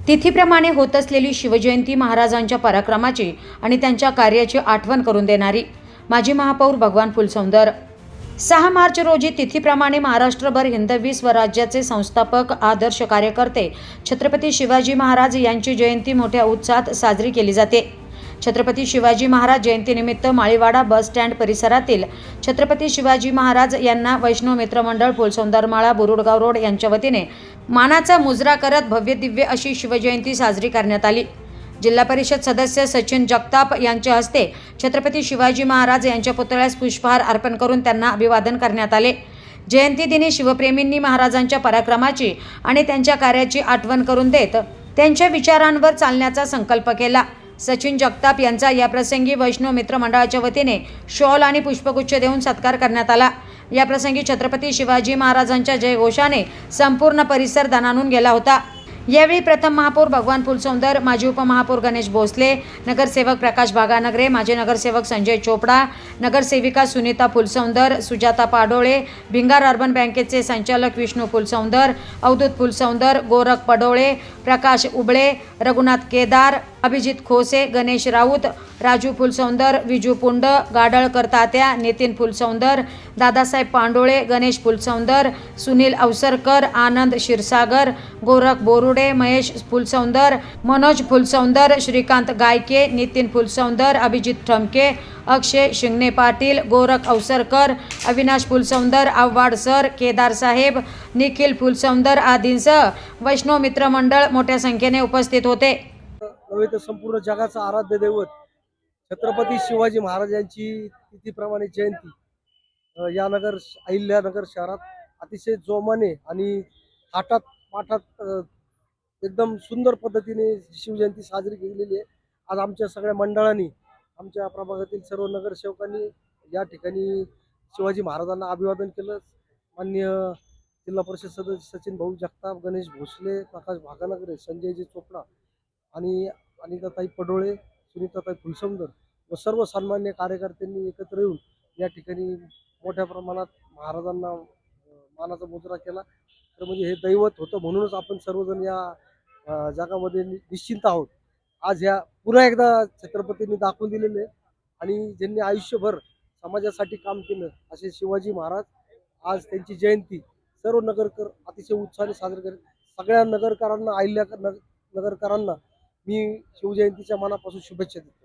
तिथीप्रमाणे होत असलेली शिवजयंती महाराजांच्या पराक्रमाची आणि त्यांच्या कार्याची आठवण करून देणारी. माजी महापौर भगवान फुलसौंदर. 6 मार्च रोजी तिथीप्रमाणे महाराष्ट्रभर हिंदवी स्वराज्याचे संस्थापक आदर्श कार्यकर्ते छत्रपती शिवाजी महाराज यांची जयंती मोठ्या उत्साहात साजरी केली जाते. छत्रपती शिवाजी महाराज जयंतीनिमित्त माळीवाडा बस स्टँड परिसरातील छत्रपती शिवाजी महाराज यांना वैष्णव मित्र मंडळ फुलसौंदरमाळा बुरुडगाव रोड यांच्या वतीने मानाचा मुजरा करत भव्य दिव्य अशी शिवजयंती साजरी करण्यात आली. जिल्हा परिषद सदस्य सचिन जगताप यांच्या हस्ते छत्रपती शिवाजी महाराज यांच्या पुतळ्यास पुष्पहार अर्पण करून त्यांना अभिवादन करण्यात आले. जयंती दिनी शिवप्रेमींनी महाराजांच्या पराक्रमाची आणि त्यांच्या कार्याची आठवण करून देत त्यांच्या विचारांवर चालण्याचा संकल्प केला. सचिन जगताप यांचा याप्रसंगी वैष्णव मित्र मंडळाच्या वतीने शॉल आणि पुष्पगुच्छ देऊन सत्कार करण्यात आला. याप्रसंगी छत्रपती शिवाजी महाराजांच्या जयघोषाने संपूर्ण परिसर दणाणून गेला होता. यावेळी प्रथम महापौर भगवान फुलसौंदर, माजी उपमहापौर गणेश भोसले, नगरसेवक प्रकाश बागानगरे, माजी नगरसेवक संजय चोपडा, नगरसेविका सुनीता फुलसौंदर, सुजाता पाडोळे, भिंगार अर्बन बँकेचे संचालक विष्णू फुलसौंदर, अवधूत फुलसौंदर, गोरख पडोळे, प्रकाश उबळे, रघुनाथ केदार, अभिजित खोसे, गणेश राऊत, राजू फुलसौंदर, विजू पुंड, गाडळकर तात्या, नितीन फुलसौंदर, दादासाहेब पांडोळे, गणेश फुलसौंदर, सुनील अवसरकर, आनंद क्षीरसागर, गोरख बोरुडे, महेश फुलसौंदर, मनोज फुलसौंदर, श्रीकांत गायके, नितीन फुलसौंदर, अभिजित ठमके, अक्षय शिंगणे पाटील, गोरख अवसरकर, अविनाश फुलसौंदर, आव्हाड सर, केदार साहेब, निखिल फुलसौंदर आदींसह वैष्णव मित्र मंडळ मोठ्या संख्येने उपस्थित होते. नव्हे तर संपूर्ण जगाचा आराध्य दैवत छत्रपती शिवाजी महाराजांची तिथीप्रमाणे जयंती या अहिल्यानगर शहरात अतिशय जोमाने आणि थाटात पाठात एकदम सुंदर पद्धतीने शिवजयंती साजरी केलेली आहे. आज आमच्या सगळ्या मंडळांनी, आमच्या प्रभागातील सर्व नगरसेवकांनी या ठिकाणी शिवाजी महाराजांना अभिवादन केलं. माननीय जिल्हा परिषद सदस्य सचिन भाऊ जगताप, गणेश भोसले, प्रकाश भागानगरे, संजयजी चोपडा आणि अनिताताई पडोळे, सुनीताताई फुलसौंदर व सर्व सन्मान्य कार्यकर्त्यांनी एकत्र येऊन या ठिकाणी मोठ्या प्रमाणात महाराजांना मानाचा मुजरा केला. तर म्हणजे हे दैवत होतं म्हणूनच आपण सर्वजण या जगामध्ये निश्चिंत आहोत. आज ह्या पुन्हा एकदा छत्रपतींनी दाखवून दिलेले आहे आणि ज्यांनी आयुष्यभर समाजासाठी काम केलं असे शिवाजी महाराज, आज त्यांची जयंती सर्व नगरकर अतिशय उत्साहाने साजरी करत. सगळ्या नगरकरांना, नगरकरांना मी शिवजयंतीच्या मनापासून शुभेच्छा देतो.